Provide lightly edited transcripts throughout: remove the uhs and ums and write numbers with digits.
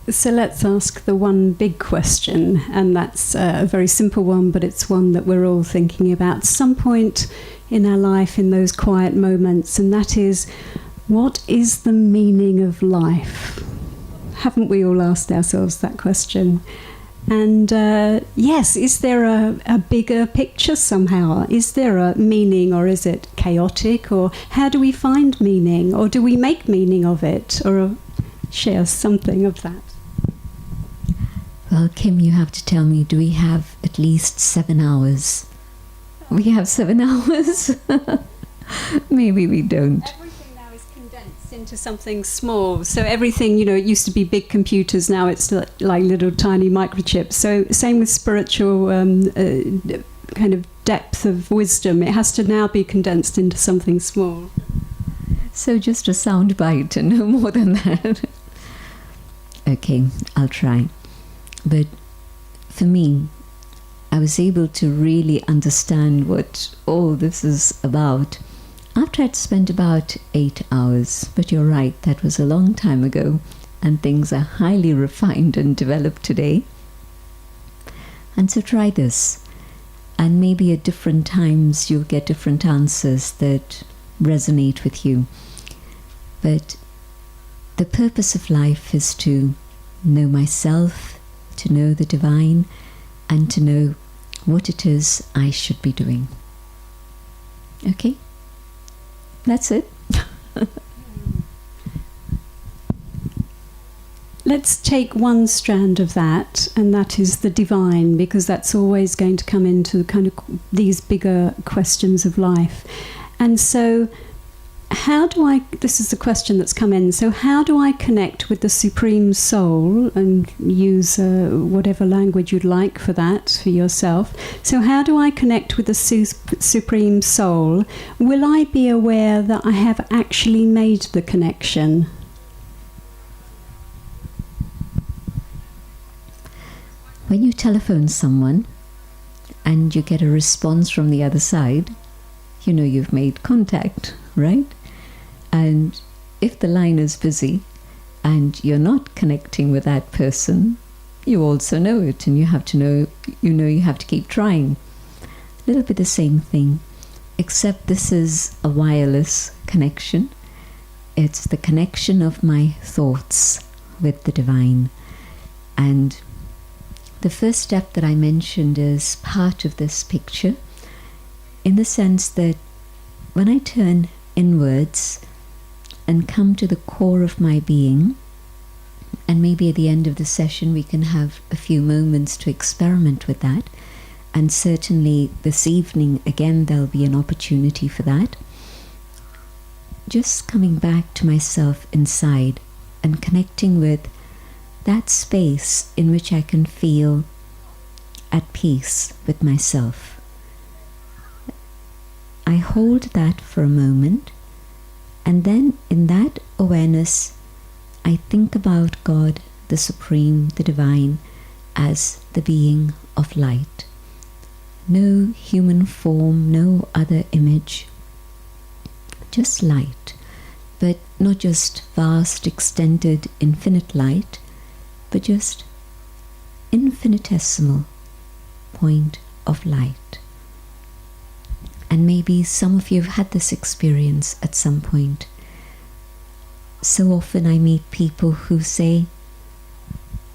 So let's ask the one big question, and that's a very simple one, but it's one that we're all thinking about some point in our life, in those quiet moments, and that is, what is the meaning of life? Haven't we all asked ourselves that question? And yes, is there a bigger picture somehow? Is there a meaning, or is it chaotic? Or how do we find meaning? Or do we make meaning of it? Or share something of that? Well, Kim, you have to tell me, do we have at least 7 hours? We have 7 hours? Maybe we don't. Everything now is condensed into something small. So everything, it used to be big computers, now it's like little tiny microchips. So same with spiritual kind of depth of wisdom. It has to now be condensed into something small. So just a sound bite and no more than that. Okay, I'll try. But for me, I was able to really understand what all this is about after I'd spent about 8 hours. But you're right, that was a long time ago, and things are highly refined and developed today. And so try this, and maybe at different times you'll get different answers that resonate with you. But the purpose of life is to know myself, to know the divine, and to know what it is I should be doing. Okay? That's it. Let's take one strand of that, and that is the divine, because that's always going to come into kind of these bigger questions of life. And so this is the question that's come in, so how do I connect with the Supreme Soul, and use whatever language you'd like for that, for yourself. So how do I connect with the Supreme Soul? Will I be aware that I have actually made the connection? When you telephone someone and you get a response from the other side, you know you've made contact, right? And if the line is busy and you're not connecting with that person, you also know it, and you have to know, you have to keep trying. A little bit the same thing, except this is a wireless connection. It's the connection of my thoughts with the divine. And the first step that I mentioned is part of this picture, in the sense that when I turn inwards and come to the core of my being, and maybe at the end of the session we can have a few moments to experiment with that, and certainly this evening again there'll be an opportunity for that. Just coming back to myself inside and connecting with that space in which I can feel at peace with myself. I hold that for a moment, and then in that awareness I think about God, the Supreme, the Divine, as the being of light. No human form, no other image, just light, but not just vast, extended, infinite light, but just infinitesimal point of light. And maybe some of you have had this experience at some point. So often I meet people who say,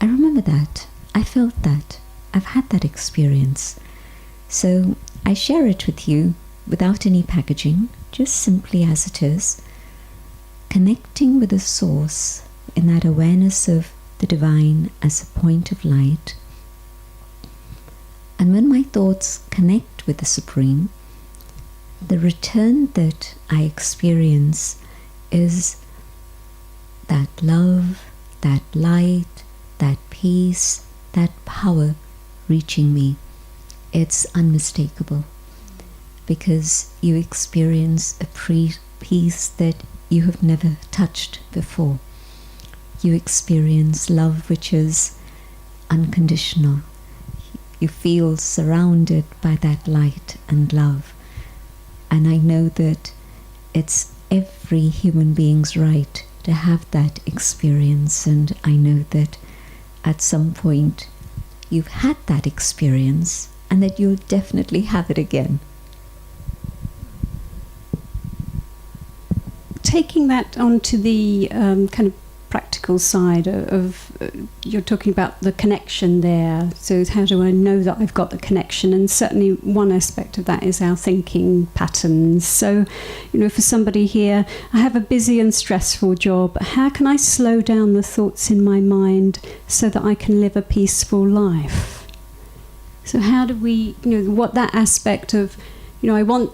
I remember that, I felt that, I've had that experience. So I share it with you without any packaging, just simply as it is, connecting with the source in that awareness of the divine as a point of light. And when my thoughts connect with the Supreme, the return that I experience is that love, that light, that peace, that power reaching me. It's unmistakable, because you experience a peace that you have never touched before. You experience love which is unconditional. You feel surrounded by that light and love. And I know that it's every human being's right to have that experience, and I know that at some point you've had that experience and that you'll definitely have it again. Taking that onto the kind of practical side of you're talking about the connection there. So how do I know that I've got the connection? And certainly one aspect of that is our thinking patterns. So, for somebody here, I have a busy and stressful job. How can I slow down the thoughts in my mind so that I can live a peaceful life? So how do we, what that aspect of, I want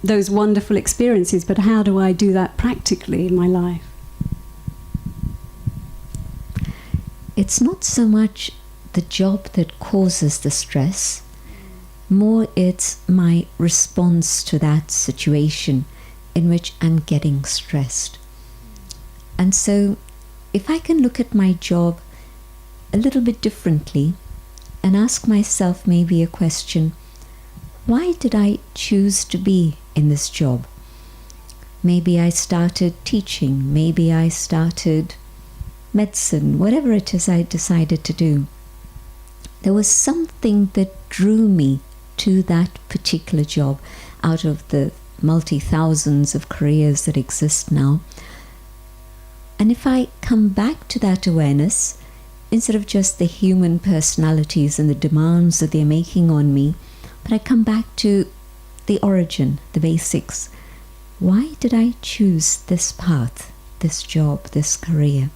those wonderful experiences, but how do I do that practically in my life? It's not so much the job that causes the stress, more it's my response to that situation in which I'm getting stressed. And so if I can look at my job a little bit differently and ask myself maybe a question, why did I choose to be in this job? Maybe I started teaching, maybe I started medicine, whatever it is I decided to do. There was something that drew me to that particular job out of the multi-thousands of careers that exist now. And if I come back to that awareness, instead of just the human personalities and the demands that they're making on me, but I come back to the origin, the basics. Why did I choose this path, this job, this career?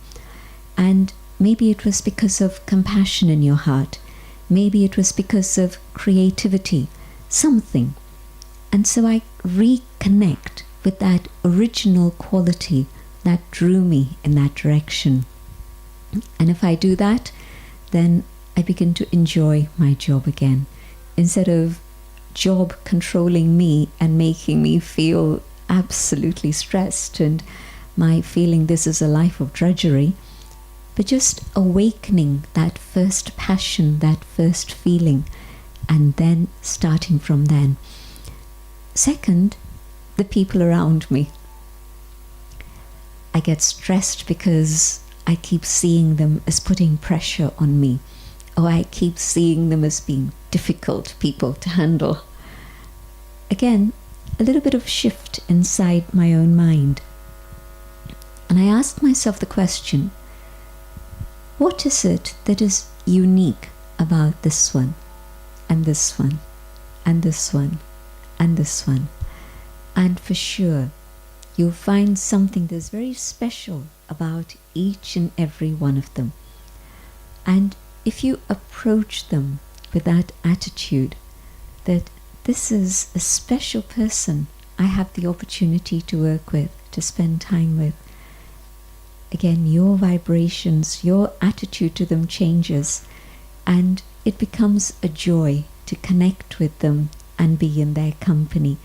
And maybe it was because of compassion in your heart. Maybe it was because of creativity, something. And so I reconnect with that original quality that drew me in that direction. And if I do that, then I begin to enjoy my job again. Instead of job controlling me and making me feel absolutely stressed and my feeling this is a life of drudgery, but just awakening that first passion, that first feeling, and then starting from then. Second, the people around me. I get stressed because I keep seeing them as putting pressure on me, or I keep seeing them as being difficult people to handle. Again, a little bit of shift inside my own mind. And I ask myself the question, what is it that is unique about this one, and this one, and this one, and this one? And for sure, you'll find something that's very special about each and every one of them. And if you approach them with that attitude that this is a special person I have the opportunity to work with, to spend time with, again, your vibrations, your attitude to them changes, and it becomes a joy to connect with them and be in their company.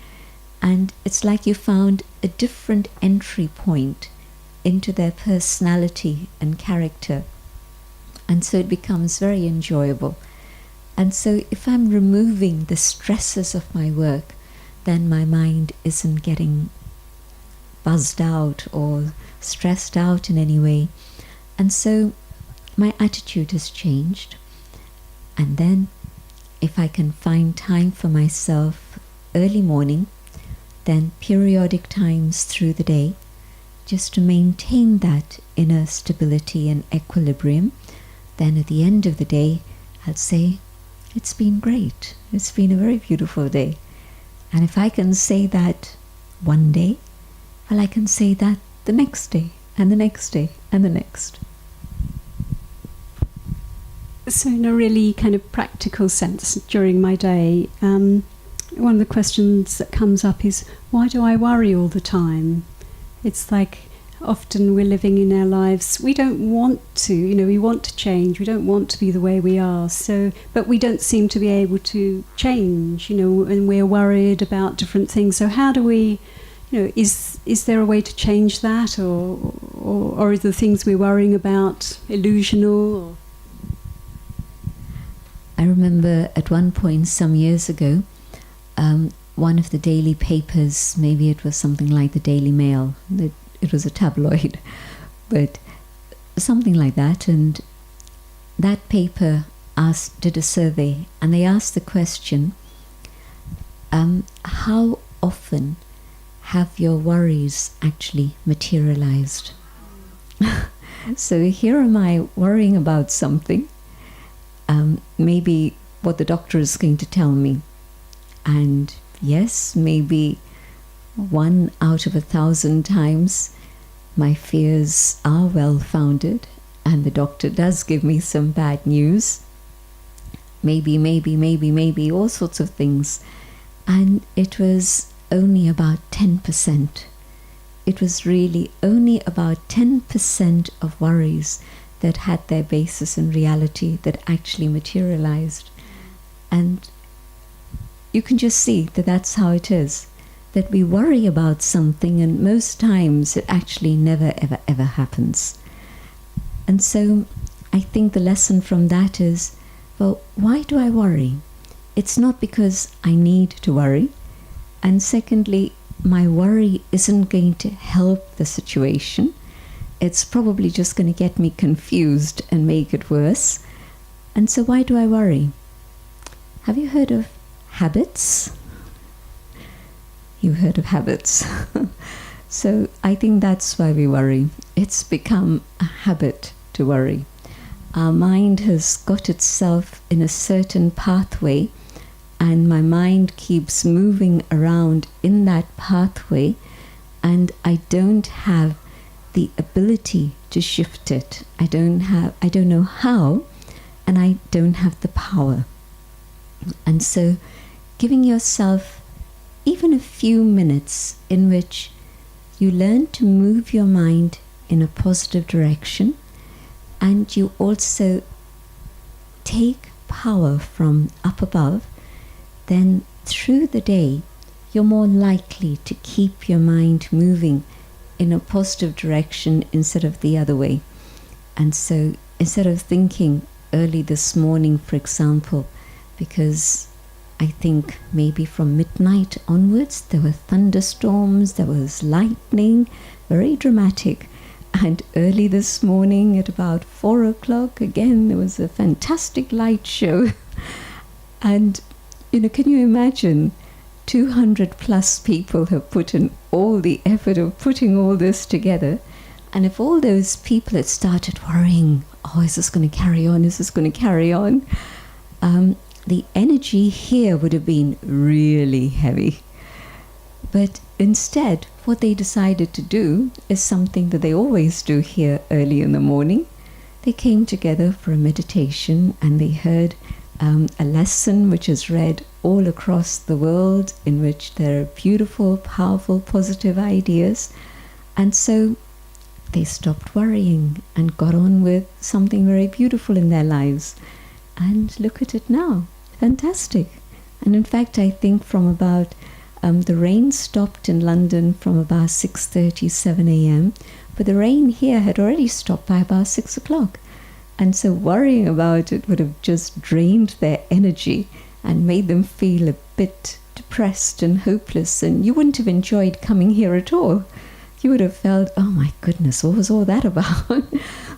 And it's like you found a different entry point into their personality and character. And so it becomes very enjoyable. And so if I'm removing the stresses of my work, then my mind isn't getting buzzed out or stressed out in any way. And so my attitude has changed. And then if I can find time for myself early morning, then periodic times through the day, just to maintain that inner stability and equilibrium, then at the end of the day, I'll say, it's been great. It's been a very beautiful day. And if I can say that one day, well, I can say that the next day, and the next day, and the next. So in a really kind of practical sense, during my day, one of the questions that comes up is, why do I worry all the time? It's like often we're living in our lives, we don't want to, we want to change, we don't want to be the way we are, but we don't seem to be able to change, and we're worried about different things. So how do we, is there a way to change that, or are the things we're worrying about illusional? I remember at one point some years ago, one of the daily papers, maybe it was something like the Daily Mail, it was a tabloid, but something like that, and that paper did a survey, and they asked the question, how often have your worries actually materialized? So here am I worrying about something, maybe what the doctor is going to tell me. And yes, maybe 1 out of 1,000 times my fears are well-founded and the doctor does give me some bad news. Maybe, all sorts of things. And it was only about 10%. It was really only about 10% of worries that had their basis in reality that actually materialized. And you can just see that that's how it is. That we worry about something and most times it actually never ever happens. And so I think the lesson from that is, well, why do I worry? It's not because I need to worry. And secondly, my worry isn't going to help the situation. It's probably just going to get me confused and make it worse. And so why do I worry? Have you heard of habits? You've heard of habits. So I think that's why we worry. It's become a habit to worry. Our mind has got itself in a certain pathway, and my mind keeps moving around in that pathway, and I don't have the ability to shift it. I don't know how, and I don't have the power. And so giving yourself even a few minutes in which you learn to move your mind in a positive direction, and you also take power from up above, then through the day you're more likely to keep your mind moving in a positive direction instead of the other way. And so instead of thinking early this morning, for example, because I think maybe from midnight onwards there were thunderstorms, there was lightning, very dramatic. And early this morning at about 4 o'clock, again, there was a fantastic light show. And, can you imagine 200 plus people have put in all the effort of putting all this together. And if all those people had started worrying, oh, is this going to carry on? Is this going to carry on? The energy here would have been really heavy. But instead, what they decided to do is something that they always do here early in the morning. They came together for a meditation and they heard a lesson which is read all across the world, in which there are beautiful, powerful, positive ideas. And so they stopped worrying and got on with something very beautiful in their lives. And look at it now. Fantastic. And in fact, I think from about the rain stopped in London from about 6:30, 7 a.m. But the rain here had already stopped by about 6 o'clock. And so worrying about it would have just drained their energy and made them feel a bit depressed and hopeless. And you wouldn't have enjoyed coming here at all. You would have felt, oh my goodness, what was all that about?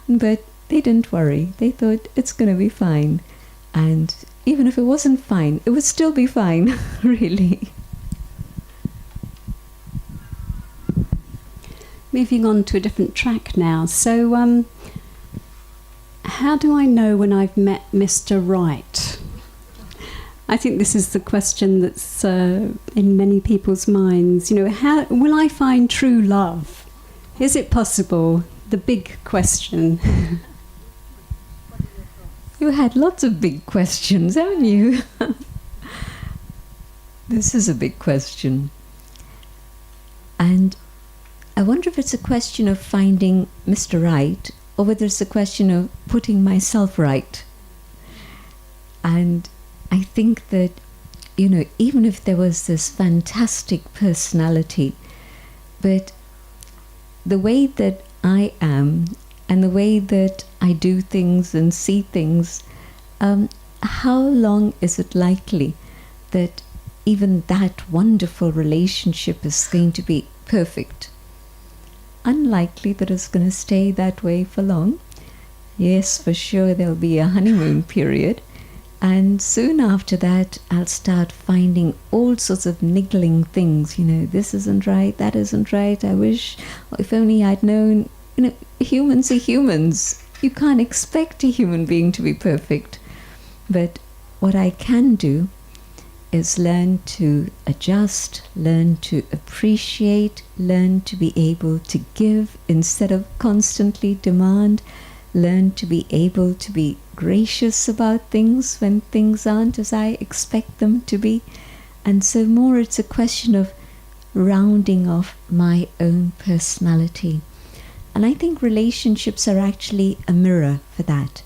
But they didn't worry. They thought it's going to be fine. And even if it wasn't fine, it would still be fine, really. Moving on to a different track now. So, how do I know when I've met Mr. Right? I think this is the question that's in many people's minds. How will I find true love? Is it possible? The big question. You had lots of big questions, haven't you? This is a big question. And I wonder if it's a question of finding Mr. Right, or whether it's a question of putting myself right. And I think that, even if there was this fantastic personality, but the way that I am and the way that I do things and see things, how long is it likely that even that wonderful relationship is going to be perfect? Unlikely that it's going to stay that way for long. Yes, for sure there'll be a honeymoon period. And soon after that, I'll start finding all sorts of niggling things. This isn't right, that isn't right. I wish, if only I'd known. Humans are humans. You can't expect a human being to be perfect. But what I can do is learn to adjust, learn to appreciate, learn to be able to give instead of constantly demand, learn to be able to be gracious about things when things aren't as I expect them to be. And so more it's a question of rounding off my own personality. And I think relationships are actually a mirror for that.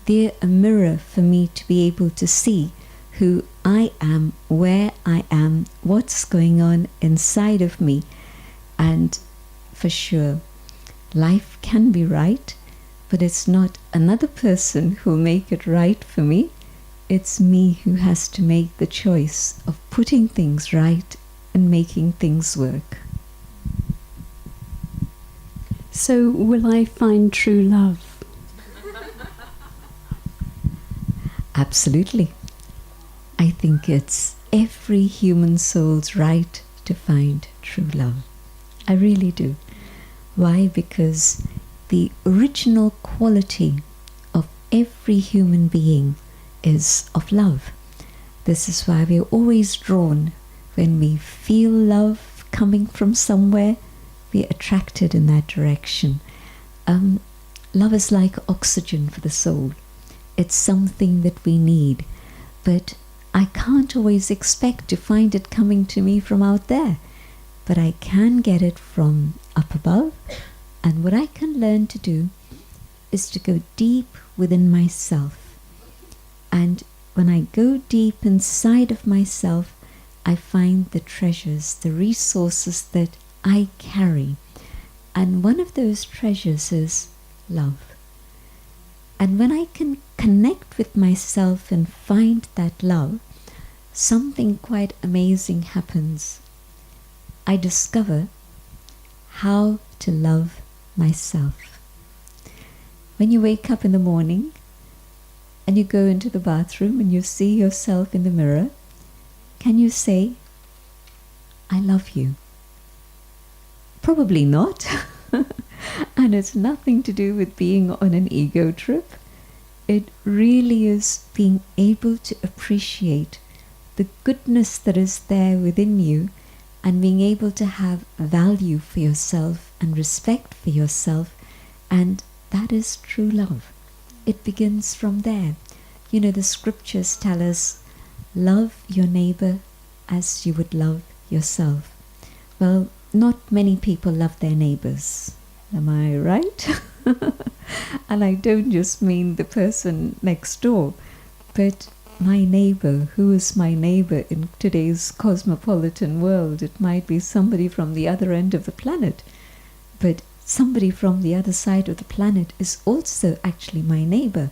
They're a mirror for me to be able to see who I am, where I am, what's going on inside of me. And for sure, life can be right, but it's not another person who'll make it right for me. It's me who has to make the choice of putting things right and making things work. So, will I find true love? Absolutely. I think it's every human soul's right to find true love. I really do. Why? Because the original quality of every human being is of love. This is why we're always drawn. When we feel love coming from somewhere, we're attracted in that direction. Love is like oxygen for the soul. It's something that we need, but I can't always expect to find it coming to me from out there, but I can get it from up above. And what I can learn to do is to go deep within myself. And when I go deep inside of myself, I find the treasures, the resources that I carry. And one of those treasures is love. And when I can connect with myself and find that love, something quite amazing happens. I discover how to love myself. When you wake up in the morning and you go into the bathroom and you see yourself in the mirror, can you say, I love you? Probably not. And it's nothing to do with being on an ego trip. It really is being able to appreciate the goodness that is there within you and being able to have value for yourself and respect for yourself. And that is true love. It begins from there. The scriptures tell us, love your neighbor as you would love yourself. Well, not many people love their neighbors. Am I right? And I don't just mean the person next door, but my neighbor. Who is my neighbor in today's cosmopolitan world? It might be somebody from the other end of the planet, but somebody from the other side of the planet is also actually my neighbor.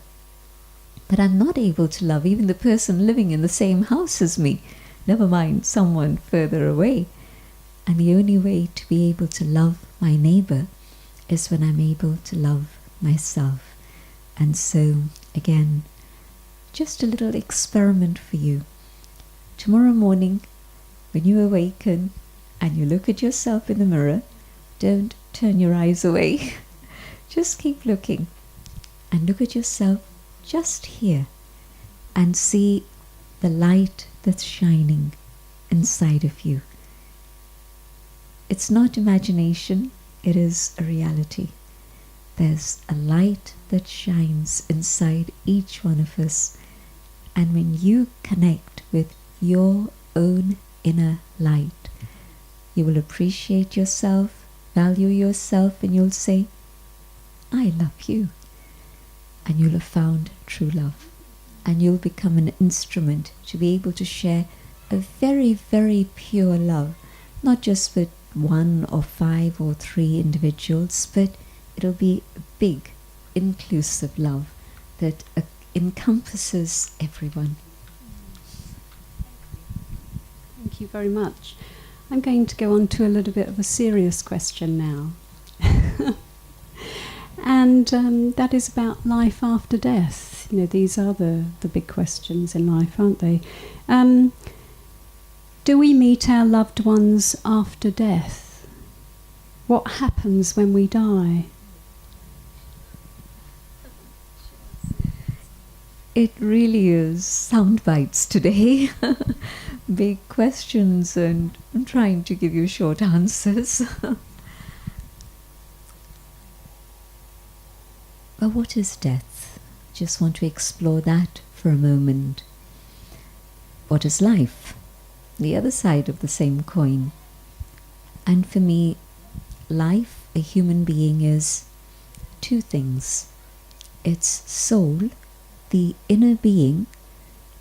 But I'm not able to love even the person living in the same house as me, never mind someone further away. And the only way to be able to love my neighbor is when I'm able to love myself. And so, again, just a little experiment for you. Tomorrow morning, when you awaken and you look at yourself in the mirror, don't turn your eyes away. Just keep looking and look at yourself just here and see the light that's shining inside of you. It's not imagination, it is a reality. There's a light that shines inside each one of us. And when you connect with your own inner light, you will appreciate yourself, value yourself, and you'll say, I love you. And you'll have found true love. And you'll become an instrument to be able to share a very, very pure love, not just with 1 or 5 or 3 individuals, but it'll be a big, inclusive love that encompasses everyone. Thank you very much. I'm going to go on to a little bit of a serious question now. And that is about life after death. You know, these are the big questions in life, aren't they? Do we meet our loved ones after death? What happens when we die? It really is sound bites today. Big questions, and I'm trying to give you short answers. But what is death? Just want to explore that for a moment. What is life? The other side of the same coin. And for me, life, a human being, is two things. It's soul, the inner being,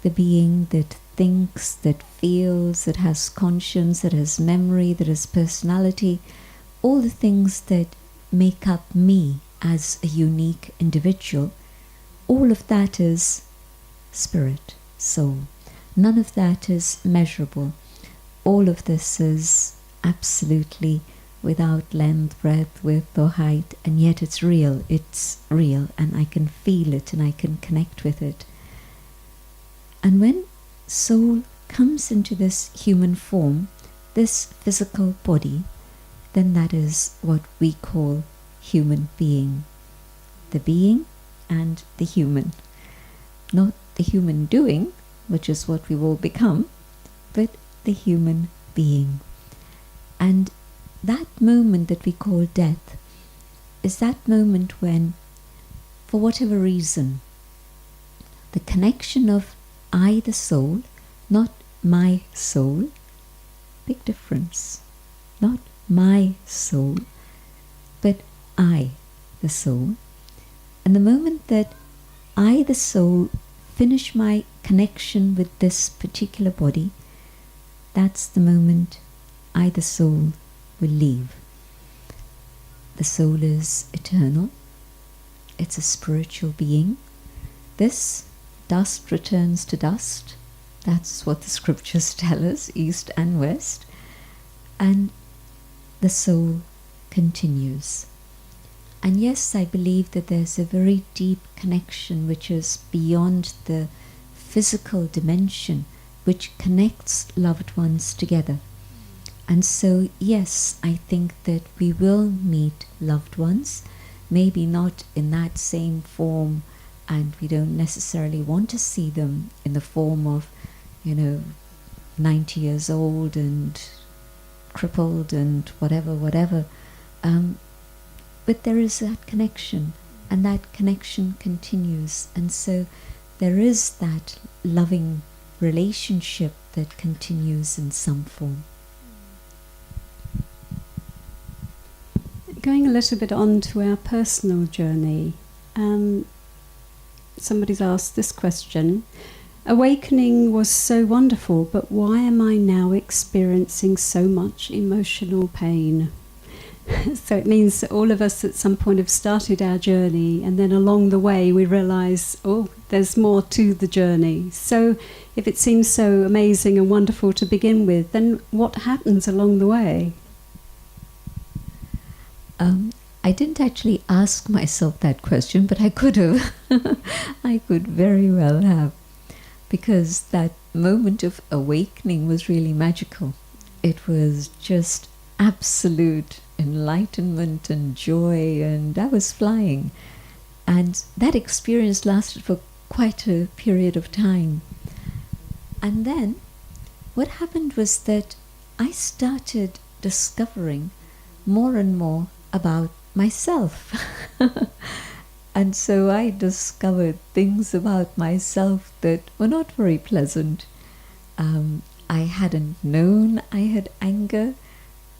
the being that thinks, that feels, that has conscience, that has memory, that has personality, all the things that make up me as a unique individual. All of that is spirit, soul. None of that is measurable. All of this is absolutely without length, breadth, width or height, and yet it's real, and I can feel it and I can connect with it. And when soul comes into this human form, this physical body, then that is what we call human being. The being and the human. Not the human doing, which is what we will become, but the human being. And that moment that we call death is that moment when, for whatever reason, the connection of I, the soul, not my soul, big difference, not my soul, but I, the soul. And the moment that I, the soul, finish my connection with this particular body, that's the moment I, the soul, will leave. The soul is eternal. It's a spiritual being. This dust returns to dust. That's what the scriptures tell us, east and west. And the soul continues. And yes, I believe that there's a very deep connection which is beyond the physical dimension, which connects loved ones together. And so, yes, I think that we will meet loved ones, maybe not in that same form, and we don't necessarily want to see them in the form of, 90 years old and crippled and whatever. But there is that connection, and that connection continues. And so there is that loving relationship that continues in some form. Going a little bit on to our personal journey, somebody's asked this question. Awakening was so wonderful, but why am I now experiencing so much emotional pain? So it means that all of us at some point have started our journey, and then along the way we realise, there's more to the journey. So if it seems so amazing and wonderful to begin with, then what happens along the way? I didn't actually ask myself that question, but I could have. I could very well have. Because that moment of awakening was really magical. It was just absolute enlightenment and joy, and I was flying. And that experience lasted for quite a period of time. And then what happened was that I started discovering more and more about myself. And so I discovered things about myself that were not very pleasant. I hadn't known I had anger.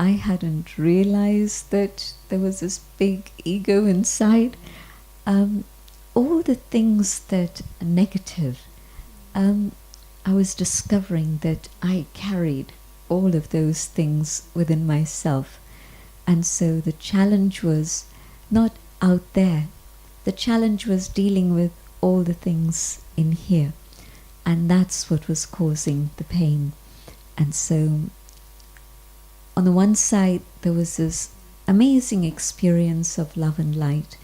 I hadn't realized that there was this big ego inside. All the things that are negative, I was discovering that I carried all of those things within myself. And so the challenge was not out there. The challenge was dealing with all the things in here. And that's what was causing the pain. And so on the one side, there was this amazing experience of love and light.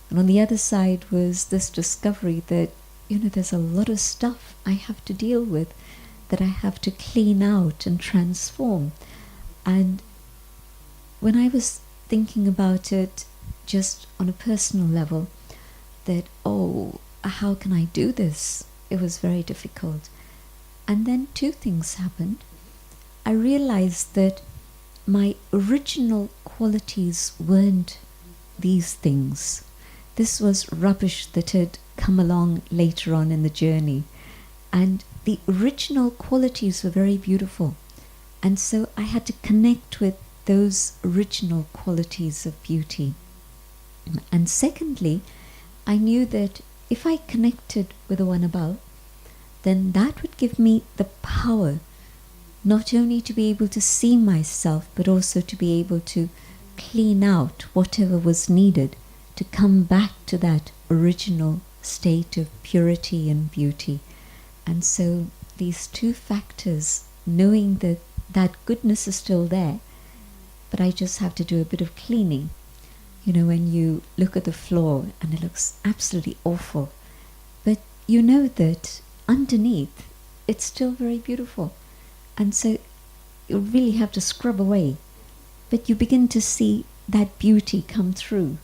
And on the other side was this discovery that, there's a lot of stuff I have to deal with, that I have to clean out and transform. And when I was thinking about it just on a personal level, that, how can I do this? It was very difficult. And then two things happened. I realized that my original qualities weren't these things. This was rubbish that had come along later on in the journey. And the original qualities were very beautiful. And so I had to connect with those original qualities of beauty. And secondly, I knew that if I connected with the one above, then that would give me the power not only to be able to see myself, but also to be able to clean out whatever was needed to come back to that original state of purity and beauty. And so these two factors, knowing that that goodness is still there, but I just have to do a bit of cleaning. When you look at the floor and it looks absolutely awful, but you know that underneath it's still very beautiful. And so you really have to scrub away, but you begin to see that beauty come through,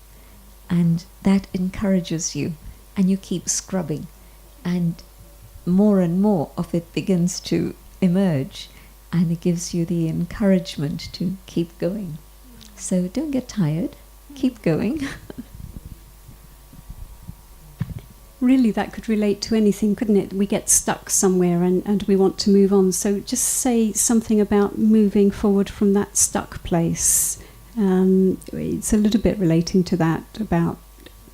and that encourages you, and you keep scrubbing, and more of it begins to emerge, and it gives you the encouragement to keep going. So don't get tired, keep going. Really, that could relate to anything, couldn't it? We get stuck somewhere and we want to move on. So just say something about moving forward from that stuck place. It's a little bit relating to that, about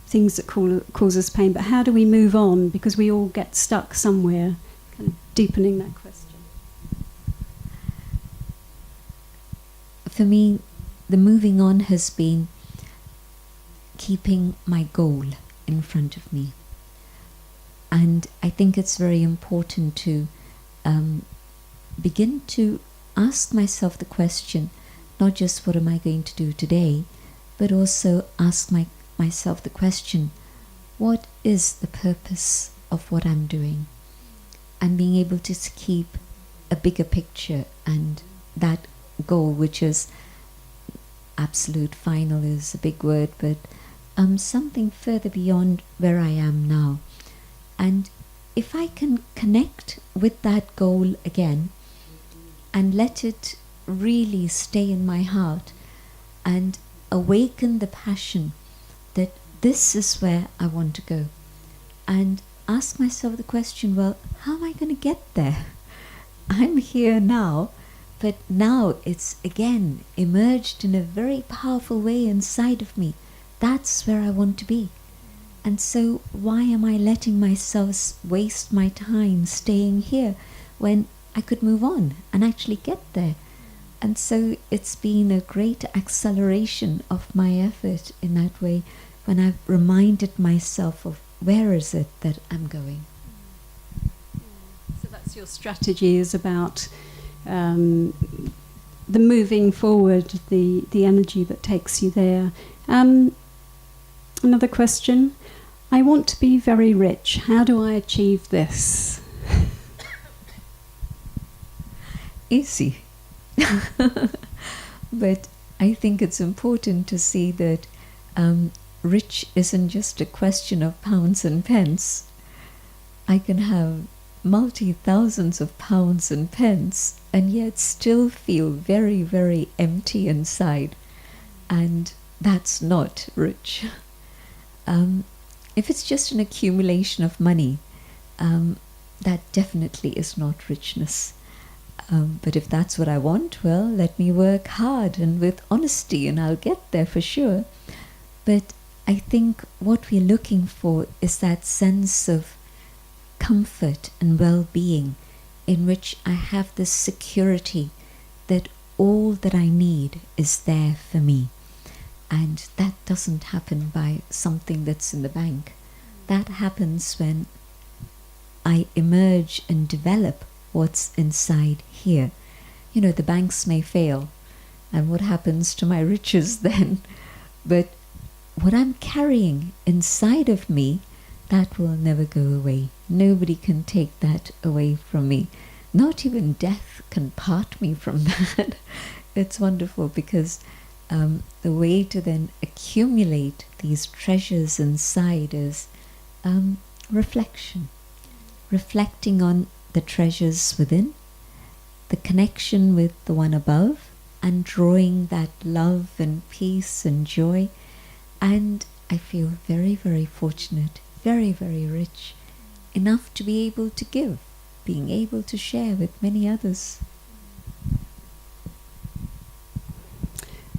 things that cause us pain. But how do we move on? Because we all get stuck somewhere. Kind of deepening that question. For me, the moving on has been keeping my goal in front of me. And I think it's very important to begin to ask myself the question, not just what am I going to do today, but also ask myself the question, what is the purpose of what I'm doing? And being able to keep a bigger picture, and that goal, which is absolute, final is a big word, but something further beyond where I am now. And if I can connect with that goal again and let it really stay in my heart and awaken the passion that this is where I want to go, and ask myself the question, well, how am I going to get there? I'm here now, but now it's again emerged in a very powerful way inside of me. That's where I want to be. And so why am I letting myself waste my time staying here when I could move on and actually get there? And so it's been a great acceleration of my effort in that way, when I've reminded myself of where is it that I'm going. So that's your strategy, is about the moving forward, the energy that takes you there. Another question. I want to be very rich. How do I achieve this? Easy. But I think it's important to see that rich isn't just a question of pounds and pence. I can have multi-thousands of pounds and pence and yet still feel very, very empty inside. And that's not rich. If it's just an accumulation of money, that definitely is not richness. But if that's what I want, well, let me work hard and with honesty, and I'll get there for sure. But I think what we're looking for is that sense of comfort and well-being, in which I have this security that all that I need is there for me. And that doesn't happen by something that's in the bank. That happens when I emerge and develop what's inside here. The banks may fail, and what happens to my riches then? But what I'm carrying inside of me, that will never go away. Nobody can take that away from me. Not even death can part me from that. It's wonderful because the way to then accumulate these treasures inside is reflection. Reflecting on the treasures within, the connection with the one above, and drawing that love and peace and joy. And I feel very, very fortunate, very, very rich, enough to be able to give, being able to share with many others.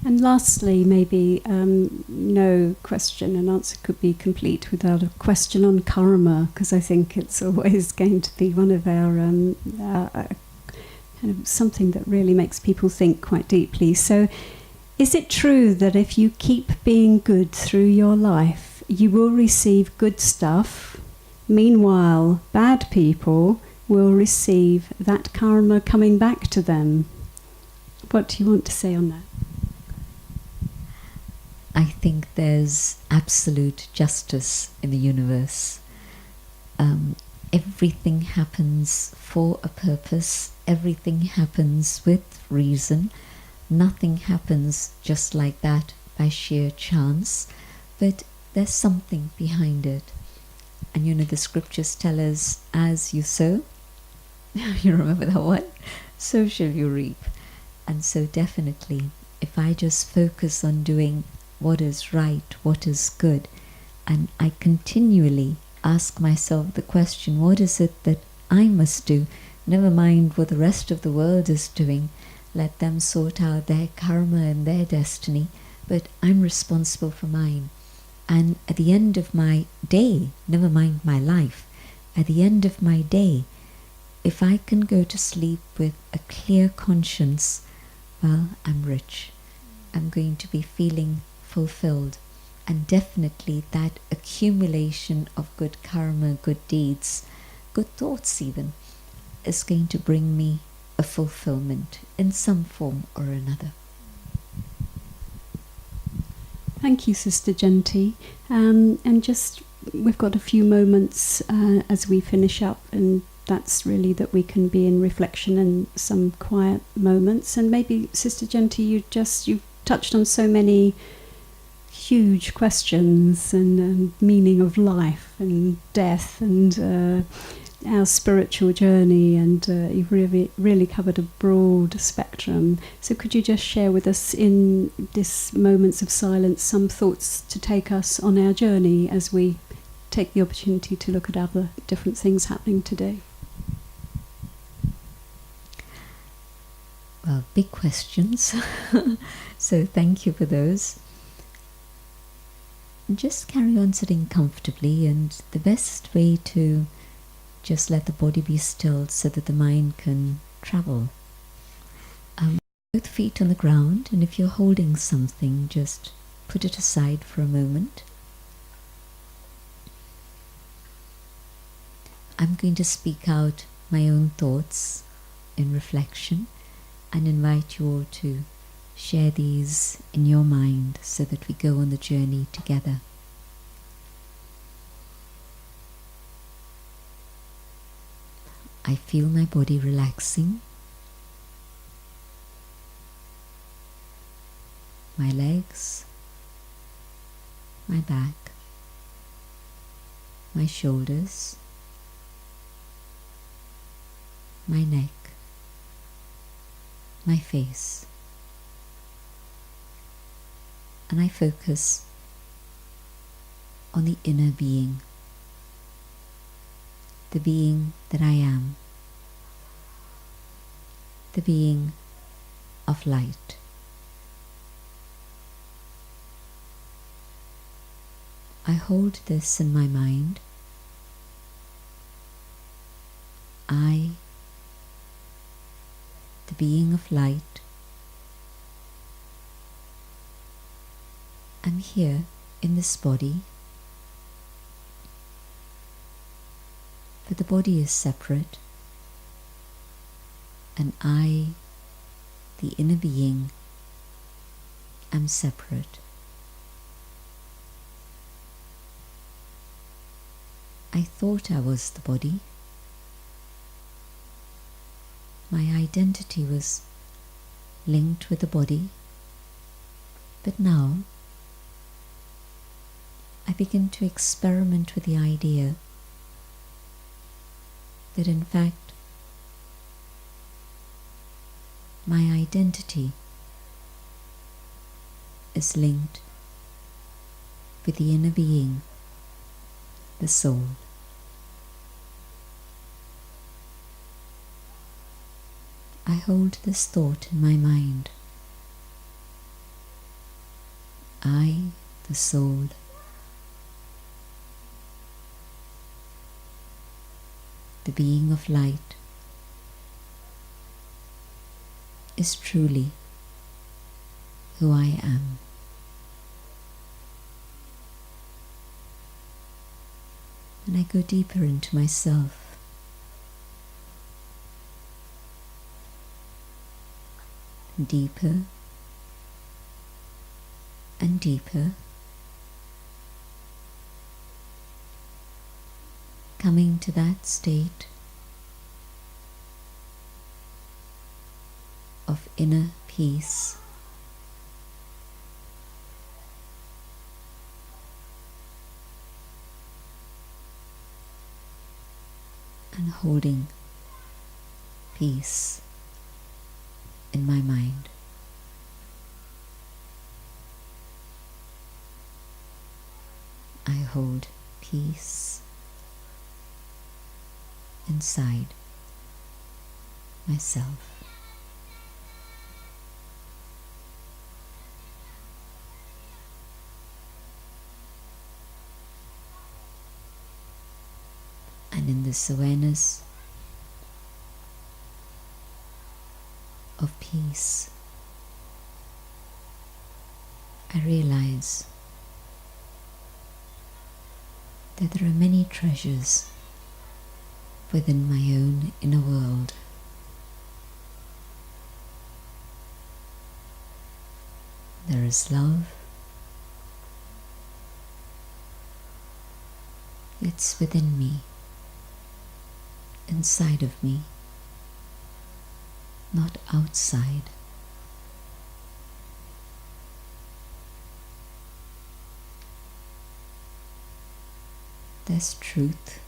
And lastly, maybe no question and answer could be complete without a question on karma, because I think it's always going to be one of our kind of something that really makes people think quite deeply. So, is it true that if you keep being good through your life, you will receive good stuff? Meanwhile, bad people will receive that karma coming back to them. What do you want to say on that? I think there's absolute justice in the universe. Everything happens for a purpose. Everything happens with reason. Nothing happens just like that by sheer chance. But there's something behind it. And you know, the scriptures tell us, as you sow, you remember that one? So shall you reap. And so definitely, if I just focus on doing what is right, what is good, and I continually ask myself the question, what is it that I must do? Never mind what the rest of the world is doing. Let them sort out their karma and their destiny, but I'm responsible for mine. And at the end of my day, never mind my life, at the end of my day, if I can go to sleep with a clear conscience, well, I'm rich. I'm going to be feeling fulfilled. And definitely that accumulation of good karma, good deeds, good thoughts even, is going to bring me a fulfillment in some form or another. Thank you, Sister Jayanti. And just, we've got a few moments as we finish up, and that's really that we can be in reflection and some quiet moments. And maybe, Sister Jayanti, you've touched on so many huge questions and meaning of life and death and our spiritual journey, and you've really covered a broad spectrum. So could you just share with us in this moments of silence some thoughts to take us on our journey as we take the opportunity to look at other different things happening today? Well, big questions. So thank you for those. Just carry on sitting comfortably, and the best way to just let the body be still so that the mind can travel. Both feet on the ground, and if you're holding something, just put it aside for a moment. I'm going to speak out my own thoughts in reflection and invite you all to share these in your mind so that we go on the journey together. I feel my body relaxing, my legs, my back, my shoulders, my neck, my face. And I focus on the inner being, the being that I am, the being of light. I hold this in my mind. I, the being of light, am here in this body, but the body is separate, and I, the inner being, am separate. I thought I was the body. My identity was linked with the body. But now I begin to experiment with the idea that in fact my identity is linked with the inner being, the soul. I hold this thought in my mind. I, the soul, the being of light, is truly who I am. And I go deeper into myself. Deeper and deeper, coming to that state of inner peace, and holding peace in my mind. I hold peace inside myself. And in this awareness of peace, I realize that there are many treasures within my own inner world. There is love. It's within me, inside of me, not outside. There's truth.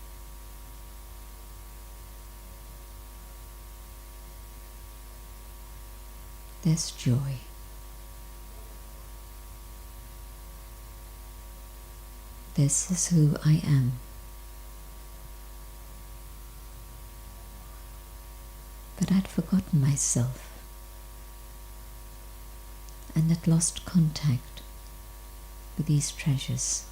There's joy. This is who I am. But I'd forgotten myself and had lost contact with these treasures.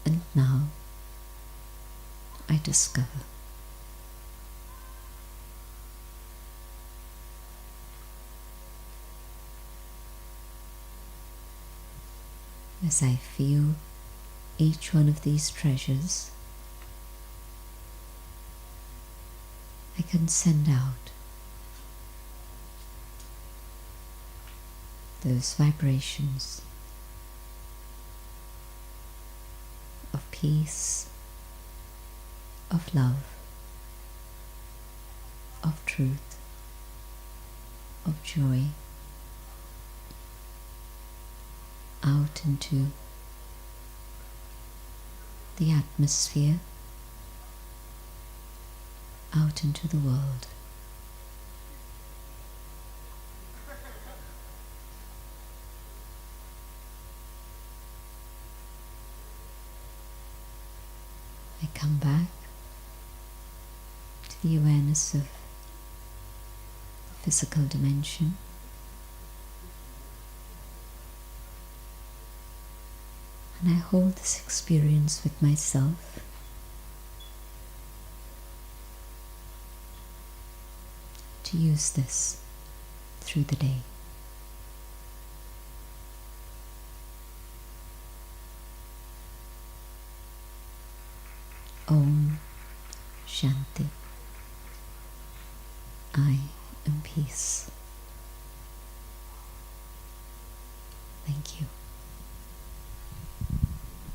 And now I discover. As I feel each one of these treasures, I can send out those vibrations of peace, of love, of truth, of joy, out into the atmosphere, out into the world. I come back to the awareness of the physical dimension. And I hold this experience with myself. To use this through the day. Om Shanti. I am peace. Thank you.